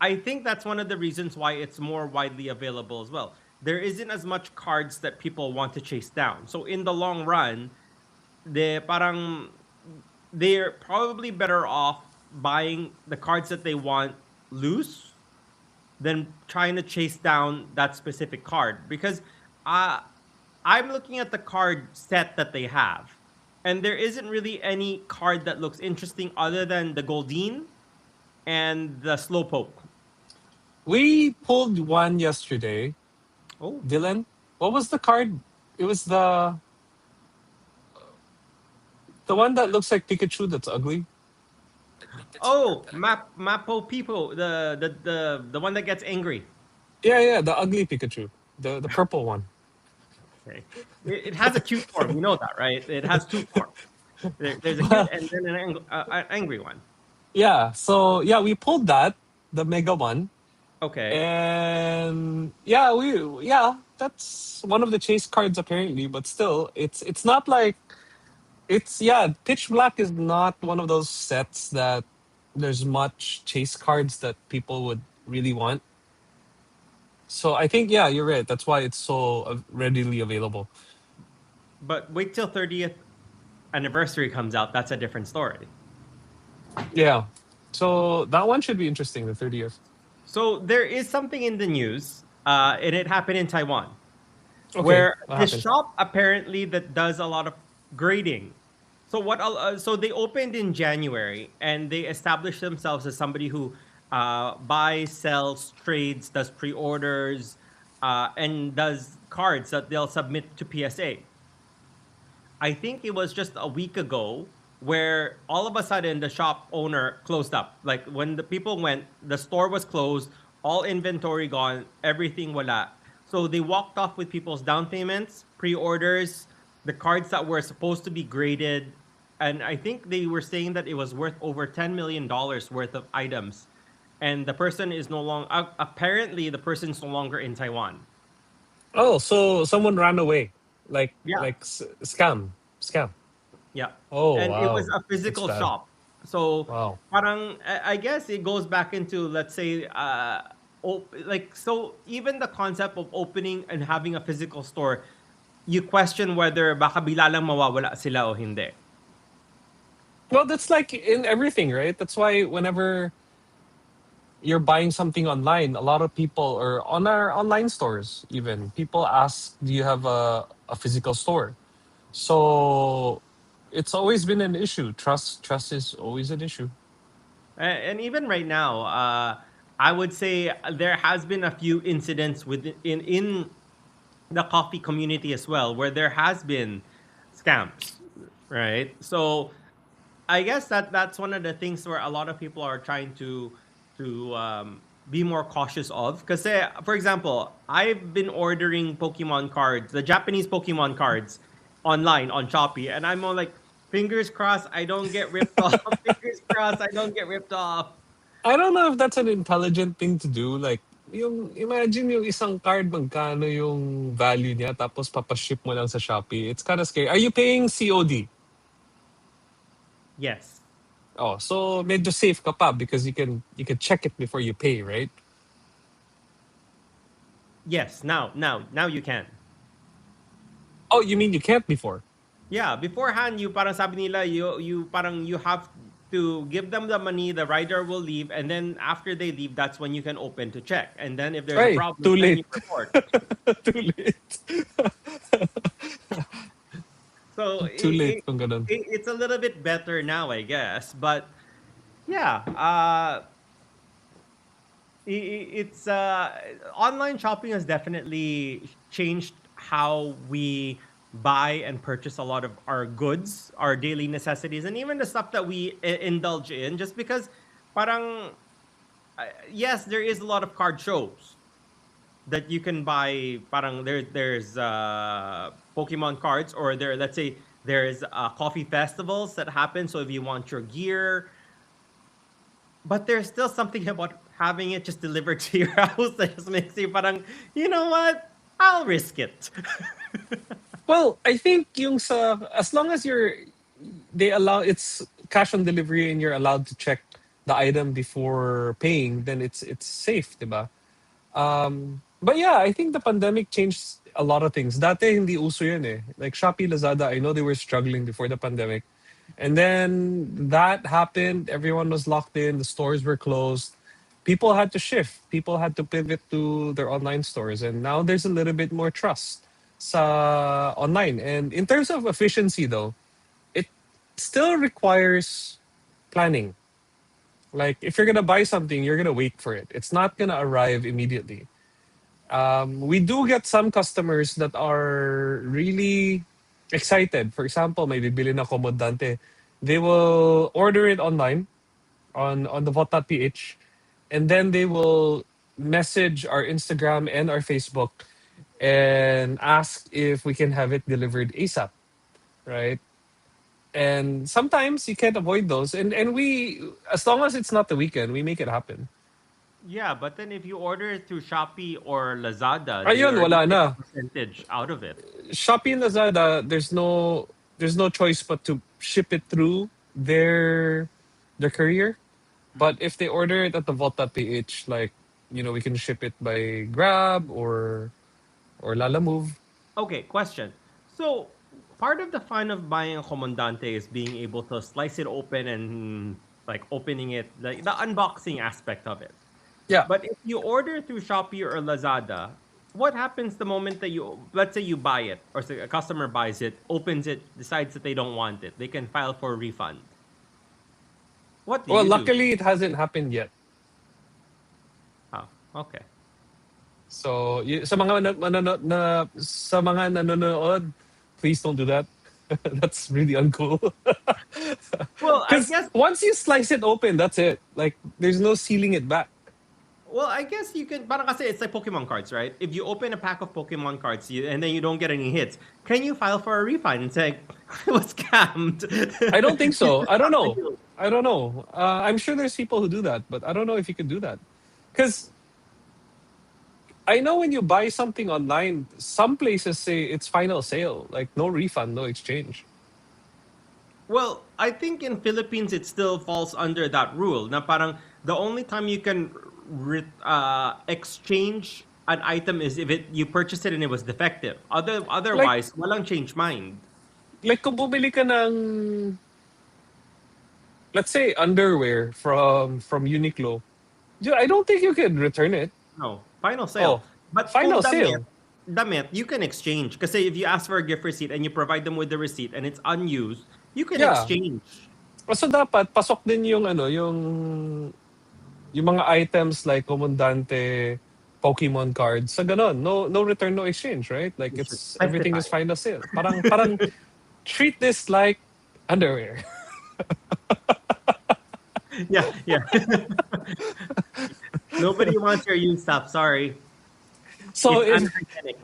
I think that's one of the reasons why it's more widely available as well. There isn't as much cards that people want to chase down. So in the long run, they're probably better off buying the cards that they want loose than trying to chase down that specific card, because uh, I'm looking at the card set that they have, and there isn't really any card that looks interesting other than the Goldeen and the Slowpoke. We pulled one yesterday. Oh, Dylan, what was the card? It was the one that looks like Pikachu that's ugly. oh, Mapo Pipo, the one that gets angry. Yeah, yeah, the ugly Pikachu. The purple one. Okay, it has a cute form. You know that, right? It has two forms. There's a cute and then an angry one. Yeah, so yeah, we pulled that, the mega one. Okay. And yeah, that's one of the chase cards apparently, but still it's not like it's yeah, Pitch Black is not one of those sets that there's much chase cards that people would really want. So I think yeah, you're right. That's why it's so readily available. But wait till 30th anniversary comes out. That's a different story. Yeah. So that one should be interesting, the 30th. So there is something in the news, and it happened in Taiwan, Okay, where what this happened? shop apparently that does a lot of grading. So so they opened in January, and they established themselves as somebody who buys, sells, trades, does pre-orders, and does cards that they'll submit to PSA. I think it was just a week ago where all of a sudden the shop owner closed up. Like when the people went, the store was closed, all inventory gone, everything wala. So they walked off with people's down payments, pre-orders, the cards that were supposed to be graded, and I think they were saying that it was worth over $10 million worth of items. And the person is no longer apparently the person's no longer in Taiwan. Oh, so someone ran away. Like Yeah. scam. Yeah. Oh, And it was wow. a That's physical bad. shop. So Wow. parang I guess it goes back into, let's say, like, so even the concept of opening and having a physical store, you question whether baka bila lang mawawala sila o hindi. Well, that's like in everything, right? That's why whenever you're buying something online, a lot of people, or on our online stores even, people ask, do you have a physical store? So it's always been an issue. Trust is always an issue. And even right now, I would say there has been a few incidents in the coffee community as well, where there has been scams, right? So I guess that's one of the things where a lot of people are trying to be more cautious of. Because, for example, I've been ordering Pokemon cards, the Japanese Pokemon cards, online on Shopee, and I'm all like, fingers crossed, I don't get ripped off. Fingers crossed, I don't get ripped off. I don't know if that's an intelligent thing to do. Like, imagine yung isang card, magkano yung value niya, tapos papaship mo lang sa Shopee. It's kind of scary. Are you paying COD? Yes, Oh, so medyo safe ka pa because you can check it before you pay, right? yes. Now you can. Oh, you mean you can't before? Yeah, beforehand, you parang sabi nila, you parang you have to give them the money, the rider will leave, and then after they leave, that's when you can open to check. And then if there's a Ay, problem, too then late. you report. Too late. So Too late kung ganun. it's a little bit better now, I guess. But yeah, it's online shopping has definitely changed how we buy and purchase a lot of our goods, our daily necessities, and even the stuff that we indulge in. Just because, parang yes, there is a lot of card shows that you can buy. Parang there's Pokemon cards, or there, let's say there's coffee festivals that happen. So if you want your gear, but there's still something about having it just delivered to your house that just makes you parang, you know what? I'll risk it. Well, I think yung as long as they allow it's cash on delivery and you're allowed to check the item before paying, then it's safe, diba? But yeah, I think the pandemic changed a lot of things. Dati hindi uso yun eh. Like Shopee, Lazada, I know they were struggling before the pandemic. And then that happened, everyone was locked in, the stores were closed. People had to shift. People had to pivot to their online stores. And now there's a little bit more trust sa online. And in terms of efficiency though, it still requires planning. Like if you're gonna buy something, you're gonna wait for it. It's not gonna arrive immediately. We do get some customers that are really excited. For example, may bibili na komodante. They will order it online on the Vote.ph, and then they will message our Instagram and our Facebook and ask if we can have it delivered ASAP, right? And sometimes you can't avoid those. And we, as long as it's not the weekend, we make it happen. Yeah, but then if you order it through Shopee or Lazada, they Ayun, already wala take na. a percentage out of it. Shopee and Lazada, there's no choice but to ship it through their courier. But if they order it at the Vault.ph, like we can ship it by Grab or Lala Move. Okay, question. So part of the fun of buying a comandante is being able to slice it open and like opening it, like the unboxing aspect of it. Yeah. But if you order through Shopee or Lazada, what happens the moment that let's say you buy it, or say a customer buys it, opens it, decides that they don't want it, they can file for a refund. What do Well, you do? luckily it hasn't happened yet. Oh, okay. So sa mga sa mga nanonood, please don't do that. That's really uncool. Well, I Because guess once you slice it open, that's it. Like there's no sealing it back. well, I guess you can. Parang kasi it's like Pokemon cards, right? If you open a pack of Pokemon cards and then you don't get any hits, can you file for a refund and say I was scammed? I don't think This so. is I don't not know. real. I don't know. I'm sure there's people who do that, but I don't know if you can do that. Because I know when you buy something online, some places say it's final sale, like no refund, no exchange. Well, I think in Philippines it still falls under that rule. Na parang the only time you can exchange an item is if you purchased it and it was defective. Like, Otherwise, walang change mind. kung bumili ka ng, let's say, underwear from Uniqlo, I don't think you could return it. No, final sale. Oh, But kung final sale. damit, you can exchange. Kasi if you ask for a gift receipt and you provide them with the receipt and it's unused, you can Yeah. exchange. So dapat pasok din yung yung mga items like Comandante, Pokemon cards. Sa ganon, no return, no exchange, right? Like You should it's everything specify. is final sale. Parang treat this like underwear. Yeah, yeah. Nobody wants your used stuff. Sorry. So It's if unhygienic.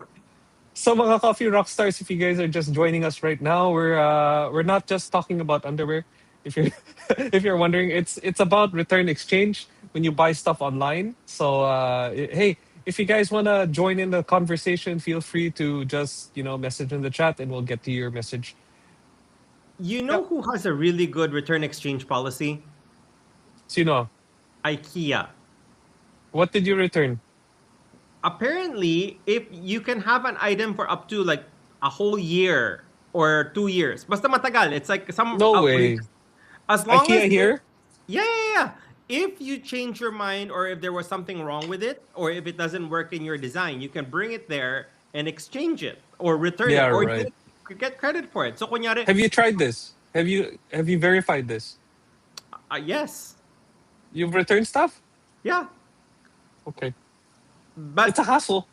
so mga coffee rock stars, if you guys are just joining us right now, we're not just talking about underwear. If you're if you're wondering, it's about return exchange when you buy stuff online. So hey, if you guys wanna join in the conversation, feel free to just message in the chat, and we'll get to your message. You Yeah. know who has a really good return exchange policy? Sino? IKEA. What did you return? Apparently, if you can have an item for up to like a whole year or 2 years, basta matagal, it's like some No way. outrageous. As long as IKEA here? yeah, yeah, yeah. If you change your mind or if there was something wrong with it or if it doesn't work in your design, you can bring it there and exchange it or return Yeah, it or right. get credit for it. So kunyari, Have you tried this? Have you verified this? yes. You've returned stuff? Yeah. Okay. It's But a hassle.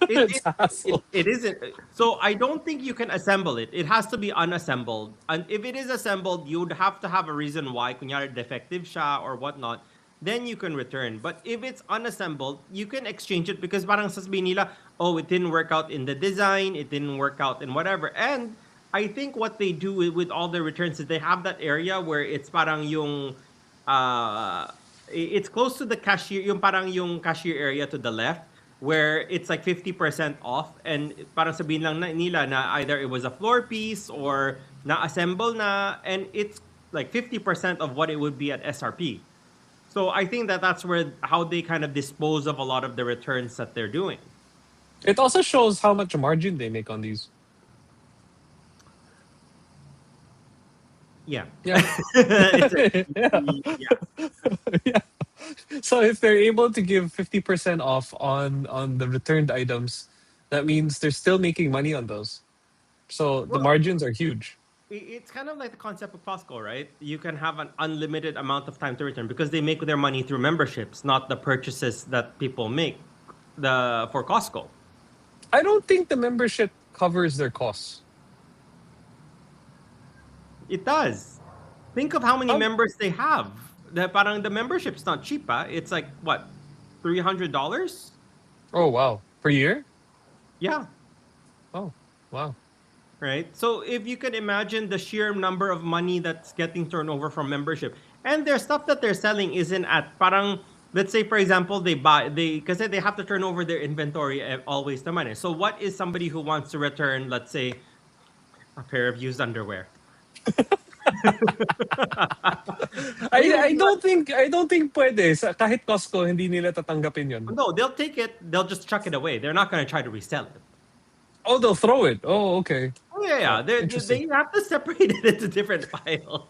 it, It's it, a it, hassle. it isn't. So I don't think you can assemble it. It has to be unassembled. And if it is assembled, you'd have to have a reason why, kunyari defective siya or whatnot. Then you can return. But if it's unassembled, you can exchange it because parang sasabihin nila, oh, it didn't work out in the design, it didn't work out in whatever. And I think what they do with all the returns is they have that area where it's parang yung it's close to the cashier, yung parang yung cashier area to the left where it's like 50% off and parang sabihin lang nila na either it was a floor piece or na-assemble na and it's like 50% of what it would be at SRP. So I think that that's where how they kind of dispose of a lot of the returns that they're doing. It also shows how much margin they make on these. Yeah. Yeah. Yeah. Yeah. Yeah. So if they're able to give 50% off on the returned items, that means they're still making money on those. So the Well, margins are huge. it's kind of like the concept of Costco, right? You can have an unlimited amount of time to return because they make their money through memberships, not the purchases that people make for Costco. I don't think the membership covers their costs. It does. Think of how many Oh, members they have. Parang the membership's not cheap, ah. It's like what, $300? oh wow. Per year? Yeah, Oh, wow. right. So if you could imagine the sheer number of money that's getting turned over from membership, and their stuff that they're selling isn't at parang. Let's say, for example, because they have to turn over their inventory always the money. So what is somebody who wants to return, let's say, a pair of used underwear? I don't think pwede. Kahit Costco, hindi nila tatanggapin yun. No, they'll take it. They'll just chuck it away. They're not going to try to resell it. Oh, they'll throw it. Oh, okay. Oh yeah, yeah. They Interesting. have to separate it into different piles.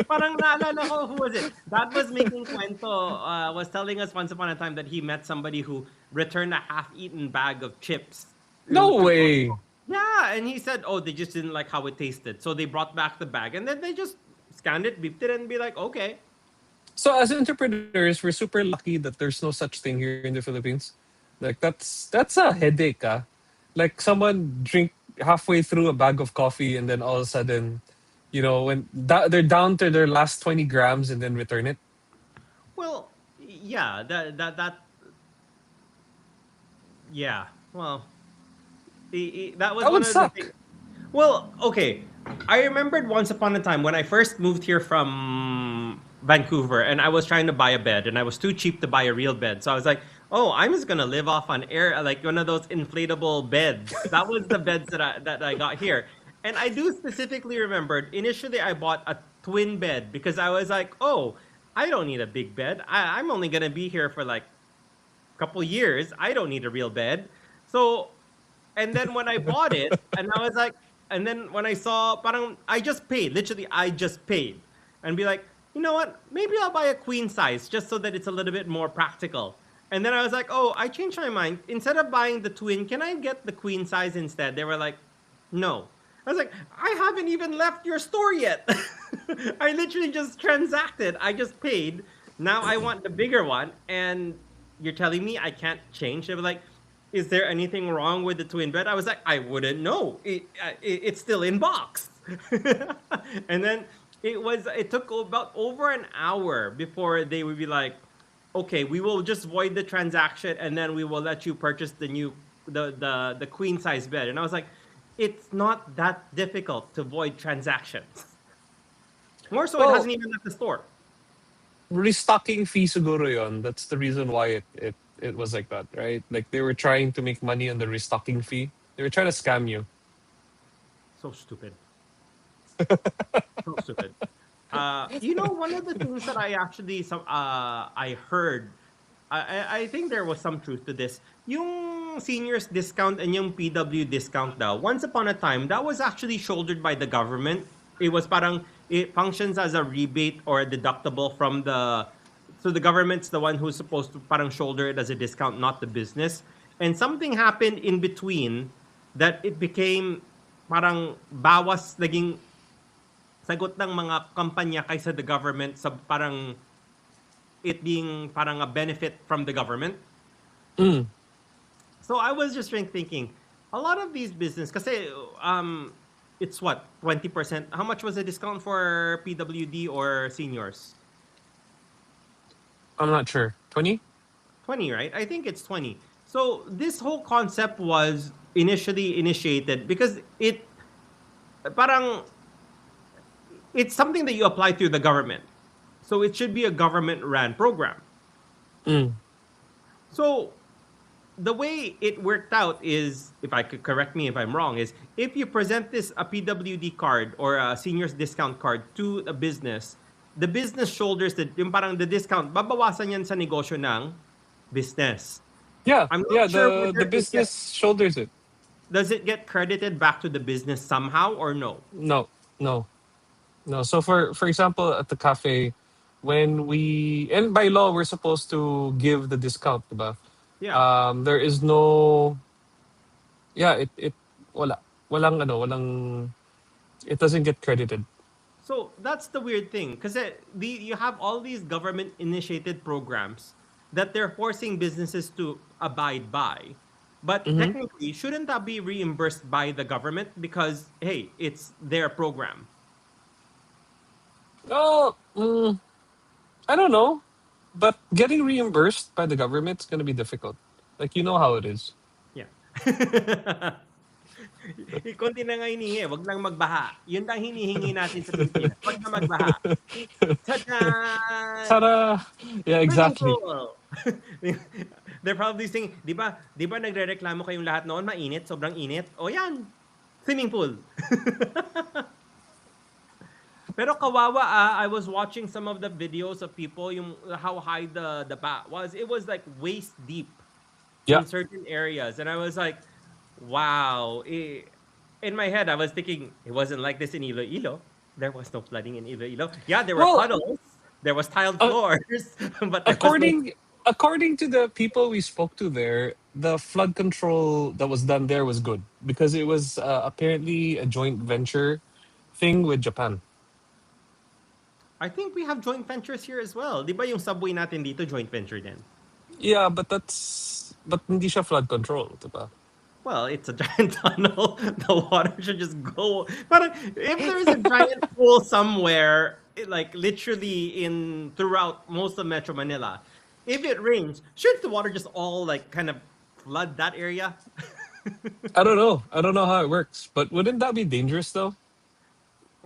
Parang naalala ko, who was it? That was making kwento. Was telling us once upon a time that he met somebody who returned a half-eaten bag of chips. No way. Yeah, and he said, oh, they just didn't like how it tasted, so they brought back the bag, and then they just scanned it, beeped it, and be like, okay. So as entrepreneurs, we're super lucky that there's no such thing here in the Philippines. Like that's a headache, ah. Like someone drink halfway through a bag of coffee and then all of a sudden, when they're down to their last 20 grams and then return it. Well, yeah, that yeah. Well, that was That one would of the things. suck. Well, okay. I remembered once upon a time when I first moved here from Vancouver and I was trying to buy a bed and I was too cheap to buy a real bed. So I was like, oh, I'm just gonna live off on air, like one of those inflatable beds. That was the beds that I got here. And I do specifically remembered initially I bought a twin bed because I was like, oh, I don't need a big bed. I'm only gonna be here for like a couple years. I don't need a real bed. So and then when I bought it, and and then when I saw, parang I just paid. Literally, I just paid, and be like, you know what? Maybe I'll buy a queen size just so that it's a little bit more practical. And then I was like, oh, I changed my mind. Instead of buying the twin, can I get the queen size instead? They were like, no. I was like, I haven't even left your store yet. I literally just transacted. I just paid. Now I want the bigger one. And you're telling me I can't change? They were like, is there anything wrong with the twin bed? I was like, I wouldn't know. It's still in box. And then it took about over an hour before they would be like, okay, we will just void the transaction and then we will let you purchase the queen size bed. And I was like, it's not that difficult to void transactions. More so, it Well, hasn't even left the store. restocking fee siguro yon. That's the reason why it was like that, right? Like they were trying to make money on the restocking fee. They were trying to scam you. So stupid. So stupid. One of the things that I heard, I think there was some truth to this. Yung seniors discount and yung PW discount daw, once upon a time, that was actually shouldered by the government. It was parang, it functions as a rebate or a deductible from so the government's the one who's supposed to parang shoulder it as a discount, not the business. And something happened in between that it became parang bawas naging sagot ng mga kampanya kaysa the government sa parang it being parang a benefit from the government. Mm. So I was just thinking, a lot of these business, kasi it's what, 20%? How much was the discount for PWD or seniors? I'm not sure. 20? 20, right? I think it's 20. So this whole concept was initially initiated because parang it's something that you apply through the government. So it should be a government ran program. Mm. So the way it worked out is, if I could correct me if I'm wrong, is if you present this a PWD card or a seniors discount card to a business, the business shoulders yung parang the discount, babawasan yan sa negosyo ng business. Yeah, I'm yeah. not sure The whether business shoulders it. does it get credited back to the business somehow or no? No, no, no. So for example, at the cafe, when we and by law we're supposed to give the discount, diba? Yeah. There is no. Yeah, it wala walang it doesn't get credited. So that's the weird thing because you have all these government initiated programs that they're forcing businesses to abide by. But Mm-hmm. technically, shouldn't that be reimbursed by the government because hey, it's their program? Oh, I don't know, but getting reimbursed by the government is gonna be difficult. Like you know how it is. Yeah. Konti na nga hinihingi, wag lang magbaha. Yun lang hinihingi natin sa Pilipinas. Wag na magbaha. Tada! Tara! Yeah, Swimming exactly. pool! They're probably saying, di ba nagrereklamo kayong lahat noon, mainit, sobrang init? O yan, swimming pool. Pero kawawa I was watching some of the videos of people, yung how high the bat was. It was like waist deep Yeah. in certain areas. And I was like, wow. In my head, I was thinking, it wasn't like this in Iloilo. There was no flooding in Iloilo. Yeah, there were Well, puddles. There was tiled uh, floors, but there was no. according to the people we spoke to there, the flood control that was done there was good because it was apparently a joint venture thing with Japan. I think we have joint ventures here as well. Di ba yung subway natin dito, joint venture din? Yeah, but hindi siya flood control, diba? Well, it's a giant tunnel. The water should just go. But if there's a giant pool somewhere, like literally in throughout most of Metro Manila, if it rains, shouldn't the water just all like kind of flood that area? I don't know. I don't know how it works, but wouldn't that be dangerous though?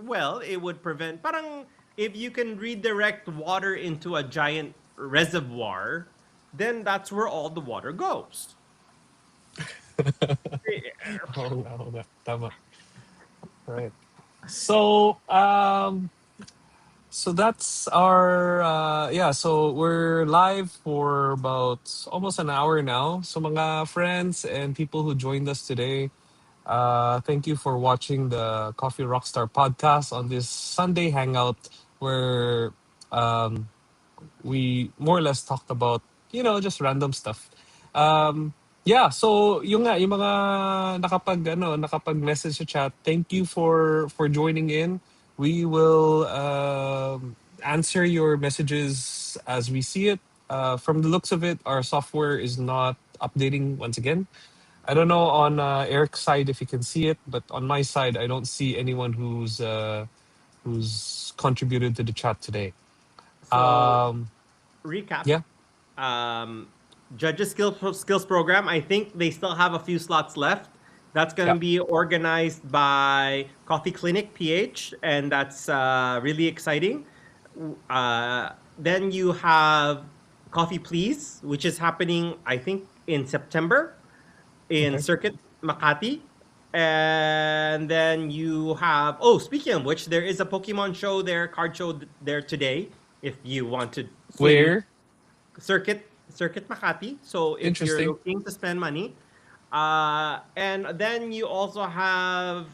Well, it would prevent. Parang if you can redirect water into a giant reservoir, then that's where all the water goes. Oh no, tama. Right. So, so that's our yeah. So we're live for about almost an hour now. So mga friends and people who joined us today, thank you for watching the Coffee Rockstar podcast on this Sunday hangout where We more or less talked about, just random stuff. Yeah, so yung mga nakapag message sa chat, thank you for joining in. We will answer your messages as we see it. From the looks of it, our software is not updating once again. I don't know on Eric's side if you can see it, but on my side, I don't see anyone who's contributed to the chat today. So Um, recap. yeah. um, Judges skills program. I think they still have a few slots left. That's going Yeah. to be organized by Coffee Clinic PH, and that's really exciting. Then you have Coffee Please, which is happening, I think, in September in Okay. Circuit Makati. And then you have, oh, speaking of which, there is a Pokemon show there, card show there today. If you want to swing Where? Circuit Makati. So if you're Interesting. looking to spend money, and then you also have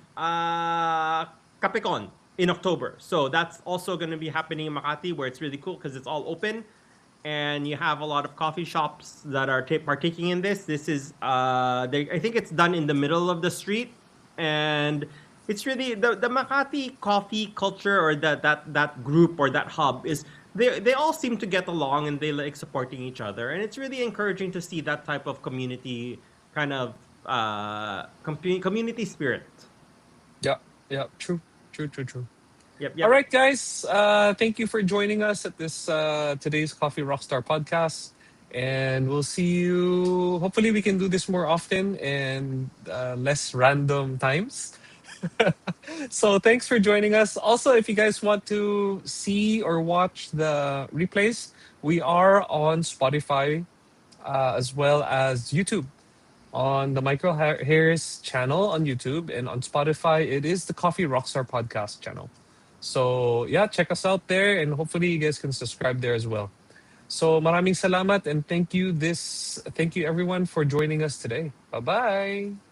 Capicon in October. So that's also going to be happening in Makati, where it's really cool because it's all open, and you have a lot of coffee shops that are partaking in this. This is I think it's done in the middle of the street, and it's really the Makati coffee culture, or that group or that hub is, they all seem to get along and they like supporting each other, and it's really encouraging to see that type of community kind of community spirit. Yeah. Yeah. True. True. True. True. Yep, All yep. right, guys. Thank you for joining us at this today's Coffee Rockstar podcast, and we'll see you. Hopefully, we can do this more often and less random times. So, thanks for joining us. Also, if you guys want to see or watch the replays, we are on Spotify as well as YouTube. On the Michael Harris channel on YouTube and on Spotify, it is the Coffee Rockstar podcast channel. So yeah, check us out there and hopefully you guys can subscribe there as well. So maraming salamat and thank you everyone for joining us today. Bye-bye.